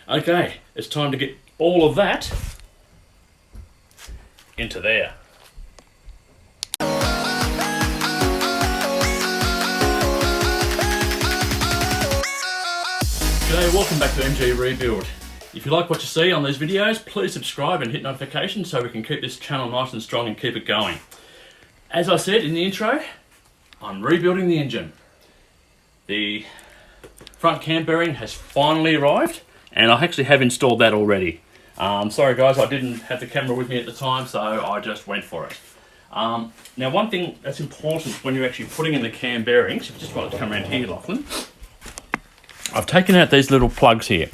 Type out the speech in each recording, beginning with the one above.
Okay, it's time to get all of that into there. G'day, welcome back to MG Rebuild. If you like what you see on these videos, please subscribe and hit notifications so we can keep this channel nice and strong and keep it going. As I said in the intro, I'm rebuilding the engine. The front cam bearing has finally arrived, and I actually have installed that already. Sorry guys, I didn't have the camera with me at the time, so I just went for it. Now one thing that's important when you're actually putting in the cam bearings, if you just want to come around here, Lachlan, I've taken out these little plugs here.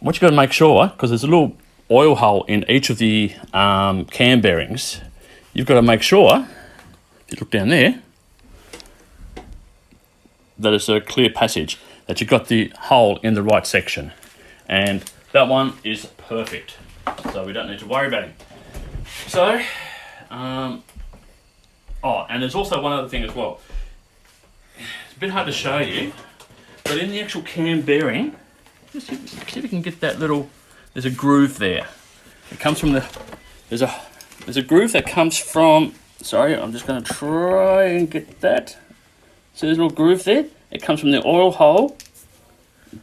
What you've got to make sure, because there's a little oil hole in each of the cam bearings, you've got to make sure, if you look down there, that it's a clear passage, that you've got the hole in the right section. And that one is perfect, so we don't need to worry about it. So, and there's also one other thing as well. It's a bit hard to show you, but in the actual cam bearing, see if you can get that little, there's a groove there. It comes from there's a groove that comes from, sorry, I'm just going to try and get that. So there's a little groove there. It comes from the oil hole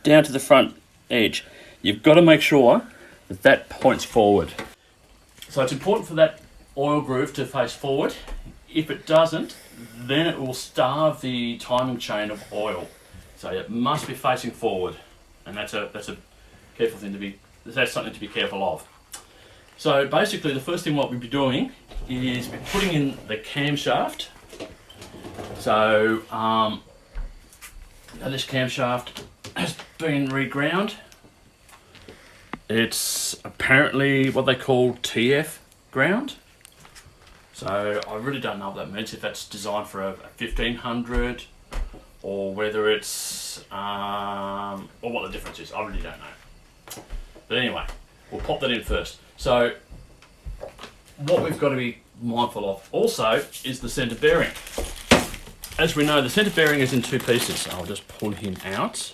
down to the front edge. You've got to make sure that that points forward. So it's important for that oil groove to face forward. If it doesn't, then it will starve the timing chain of oil. So it must be facing forward, and that's a careful thing to be. That's something to be careful of. So basically, the first thing what we'll be doing is putting in the camshaft. So now this camshaft has been reground. It's apparently what they call TF ground. So I really don't know what that means, if that's designed for a 1500 or whether it's, or what the difference is. I really don't know. But anyway, we'll pop that in first. So what we've got to be mindful of also is the centre bearing. As we know, the centre bearing is in two pieces. I'll just pull him out.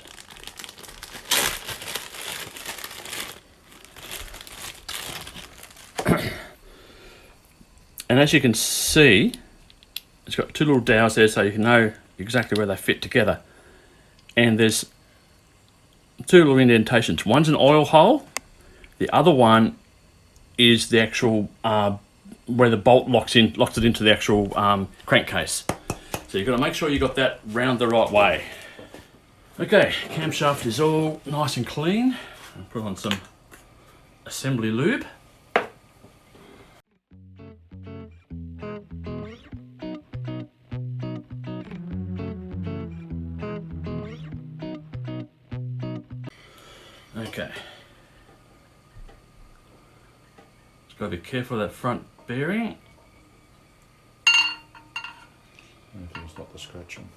And as you can see, it's got two little dowels there, so you can know exactly where they fit together. And there's two little indentations. One's an oil hole. The other one is the actual where the bolt locks it into the actual crankcase. So you've got to make sure you got that round the right way. Okay, camshaft is all nice and clean. I'll put on some assembly lube. Okay. Just got to be careful of that front bearing. Anything's not the scratching.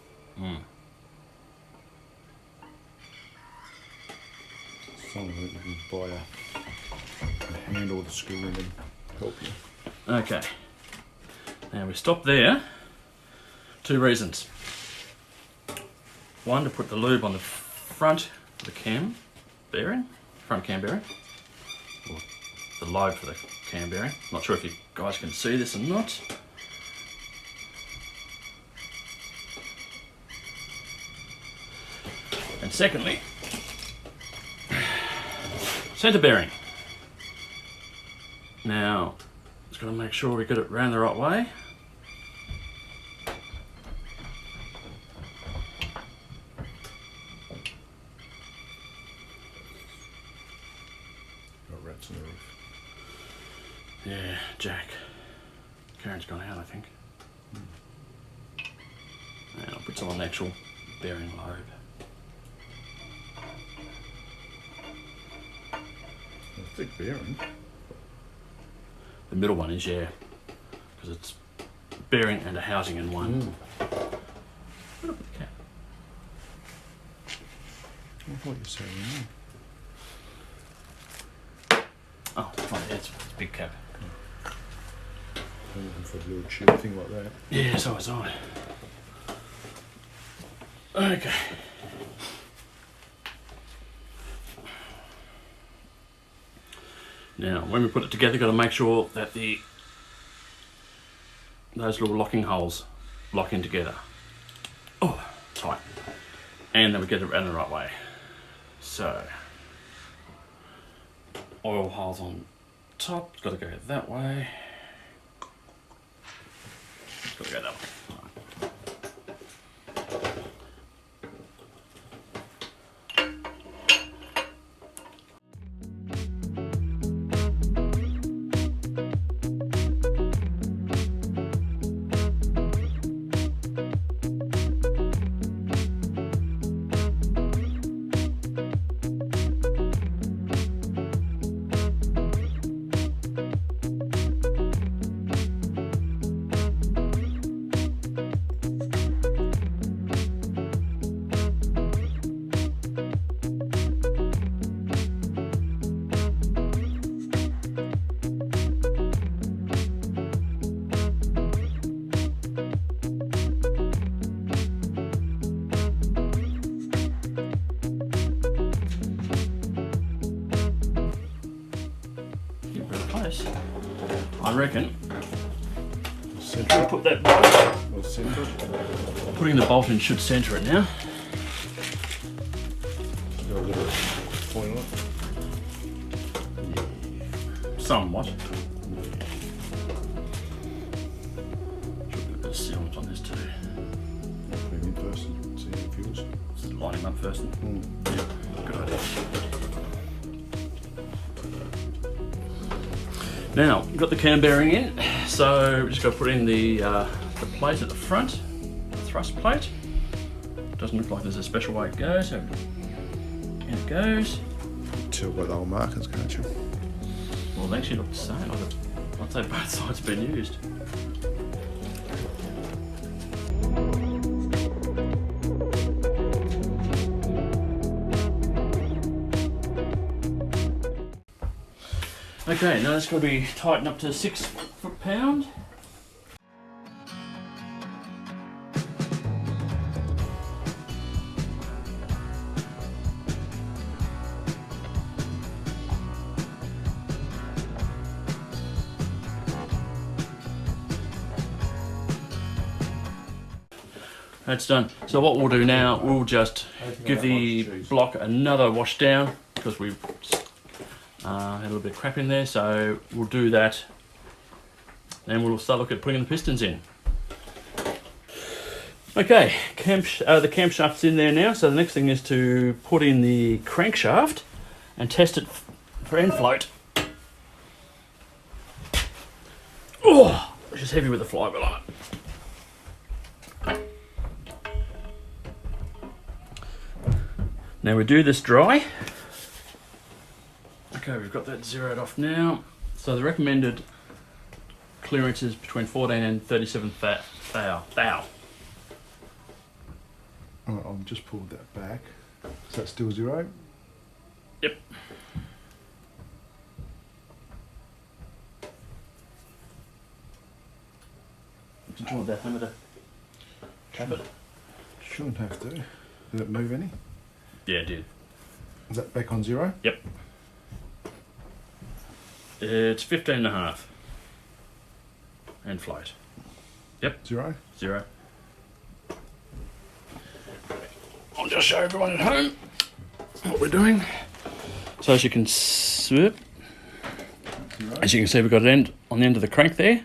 Something that you can buy a handle with a screw in and help you. Okay. Now we stop there. Two reasons. One, to put the lube on the front of the cam bearing, front cam bearing, or the lobe for the cam bearing. Not sure if you guys can see this or not. And secondly, centre bearing. Now, just got to make sure we get it round the right way. Got rats in the roof. Yeah, Jack. Karen's gone out, I think. And I'll put some on the actual bearing lobe. A thick bearing. The middle one is, yeah, because it's bearing and a housing in one. Where did I put the cap? I thought you were saying that. Oh, right, yeah, it's a big cap. I'm looking for a little tube thing like that. Yeah, so was I. Okay. Now, when we put it together, got to make sure that those little locking holes lock in together. Oh, tight. And then we get it around the right way. So, oil holes on top, got to go that way. Got to go that way. I reckon Center. put that bolt, Or center. putting the bolt in should centre it now. Got a little point on it. Somewhat. Should get a bit of sealant on this too. Put him in first and see how it feels. Just line him up first. Yeah, good idea. Now, we've got the cam bearing in, so we just got to put in the plate at the front, the thrust plate. Doesn't look like there's a special way it goes, so in it goes. Tell by the old markers, can't you? Well, they actually look the same. I'd say both sides have been used. Okay, now that's got to be tightened up to 6 foot-pound. That's done. So what we'll do now, we'll just give the block another wash down because we've had a little bit of crap in there, so we'll do that. Then we'll start looking at putting the pistons in. Okay, the camshaft's in there now, so the next thing is to put in the crankshaft and test it for end float. Oh, which is heavy with the flywheel on it. Now we do this dry. Okay, we've got that zeroed off now. So the recommended clearance is between 14 and 37 thou. I've just pulled that back. Is that still 0? Yep. Did you want that hammer to tap it? Shouldn't have to. Did it move any? Yeah, it did. Is that back on 0? Yep. It's 15 and a half. And float. Yep. 0? 0. I'll just show everyone at home what we're doing. So as you can see, we've got an end on the end of the crank there,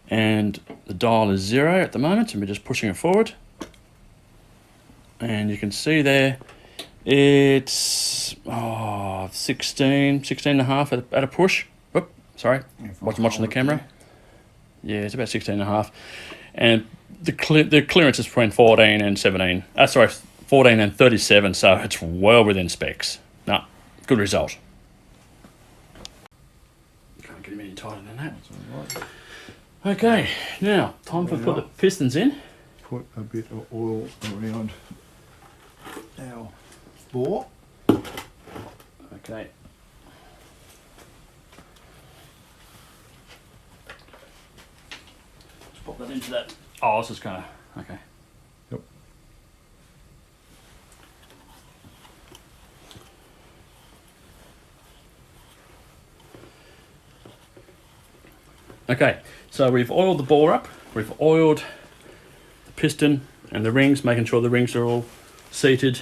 and the dial is 0 at the moment, and we're just pushing it forward. And you can see there, it's 16 and a half at a push. Whoop, sorry, wasn't watching the camera. Yeah, it's about 16 and a half. And the clearance is between 14 and 17. 14 and 37, so it's well within specs. No, good result. Can't get him any tighter than that. Okay, now time for put the pistons in. Put a bit of oil around our bore. Okay. Let's pop that into that. Oh, this is kind of, okay. Yep. Okay, so we've oiled the bore up, we've oiled the piston and the rings, making sure the rings are all seated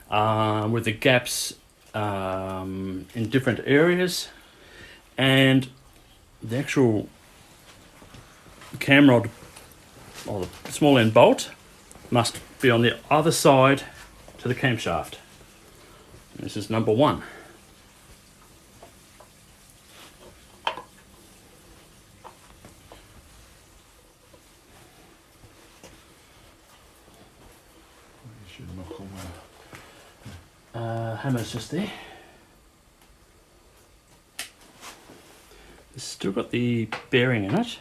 with the gaps in different areas, and the actual cam rod or the small end bolt must be on the other side to the camshaft. This is number 1. Should knock on Hammer's just there. It's still got the bearing in it. Yes.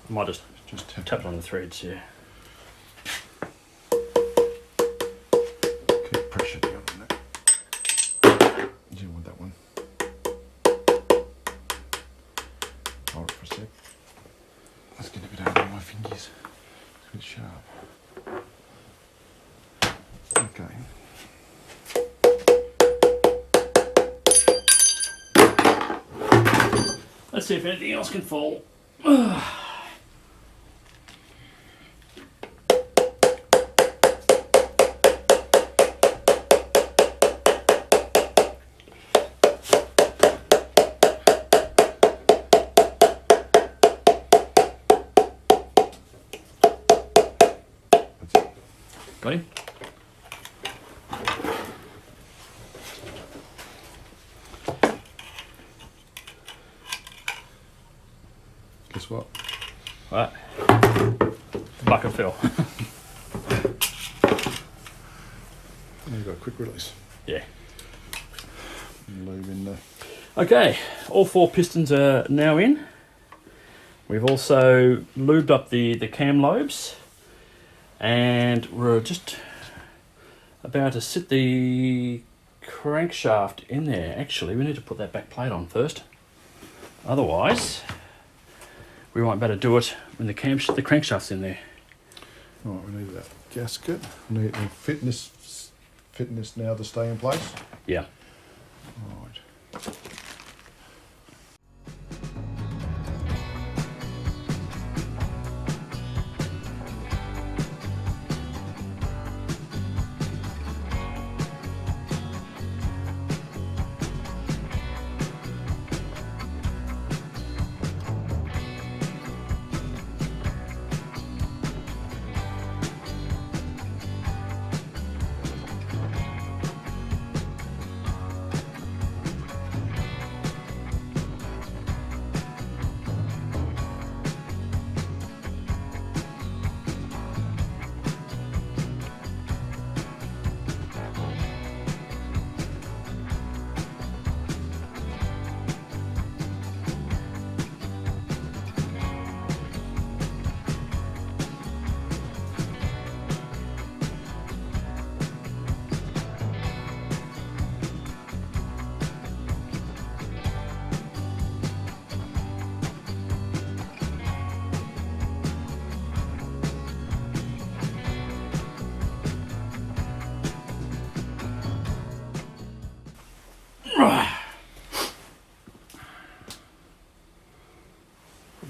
I might just Just tap it on the threads, yeah. keep pressure down on that. Do you want that one? Hold it for a sec. Let's get a bit over my fingers. It's a bit sharp. Okay. Let's see if anything else can fall. That's it. Got him? Guess what? Right. Bucket fill. You've got a quick release. Yeah. Lube in there. Okay, all 4 pistons are now in. We've also lubed up the cam lobes, and we're just about to sit the crankshaft in there. Actually, we need to put that back plate on first. Otherwise, we won't be able to do it when the crankshaft's in there. Right, we need that gasket. We need the fitness now to stay in place. Yeah. Right.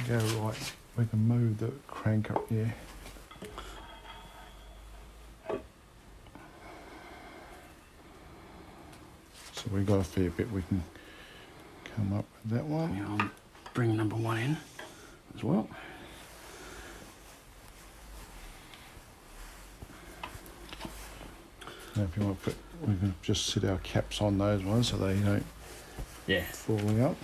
Go right. We can move the crank up here. So we've got a fair bit we can come up with that one. Yeah, I'll bring number 1 in as well. Now if you want to put, we can just sit our caps on those ones so they don't Yeah. fall out.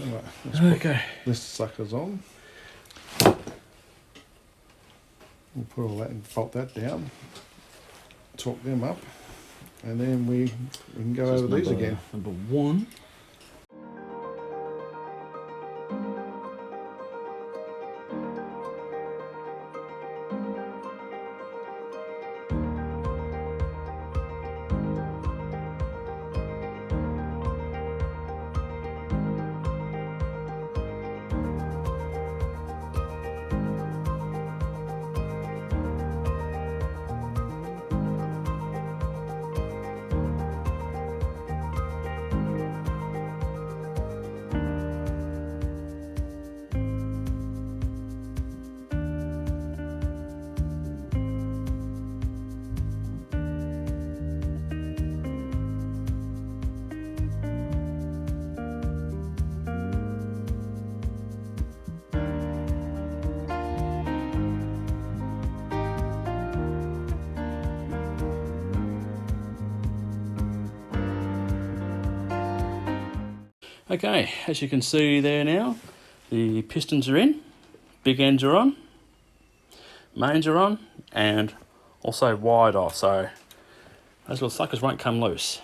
Right, let's put Okay. this suckers on. We'll put all that and bolt that down. Torque them up. And then we can go over these again. Number 1. Okay, as you can see there now, the pistons are in, big ends are on, mains are on, and also wide off, so those little suckers won't come loose.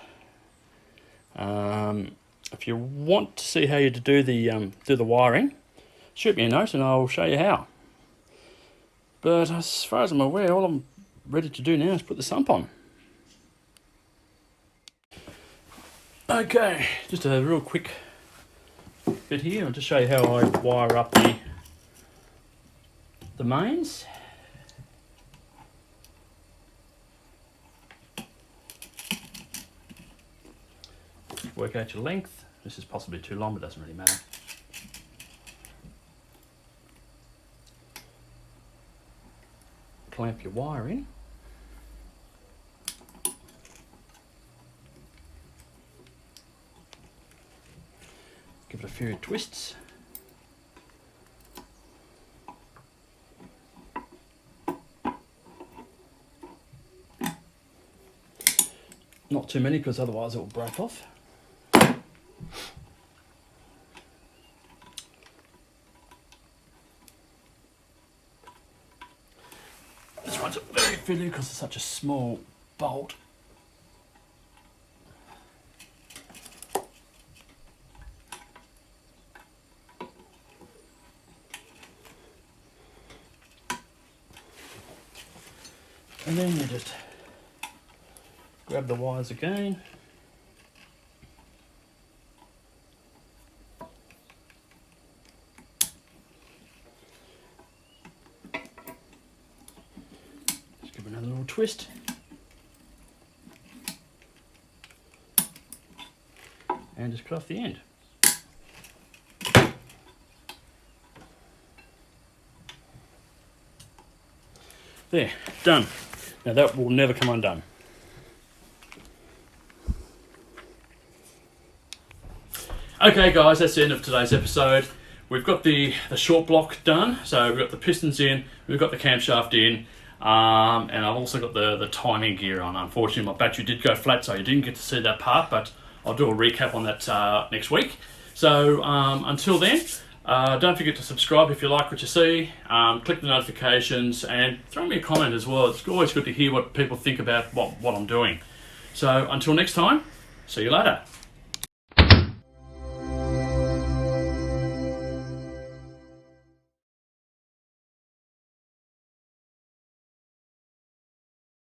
If you want to see how you do the wiring, shoot me a note and I'll show you how. But as far as I'm aware, all I'm ready to do now is put the sump on. Okay, just a real quick bit here. I'll just show you how I wire up the mains. Work out your length. This is possibly too long, but doesn't really matter. Clamp your wire in. Give it a few twists. Not too many, because otherwise it will break off. This one's very fiddly because it's such a small bolt. And then you just grab the wires again. Just give it another little twist. And just cut off the end. There, done. Now that will never come undone. Okay guys, that's the end of today's episode. We've got the short block done, so we've got the pistons in, we've got the camshaft in, and I've also got the timing gear on. Unfortunately my battery did go flat, so you didn't get to see that part, but I'll do a recap on that next week. So until then, don't forget to subscribe if you like what you see, click the notifications and throw me a comment as well. It's always good to hear what people think about what I'm doing. So until next time, see you later.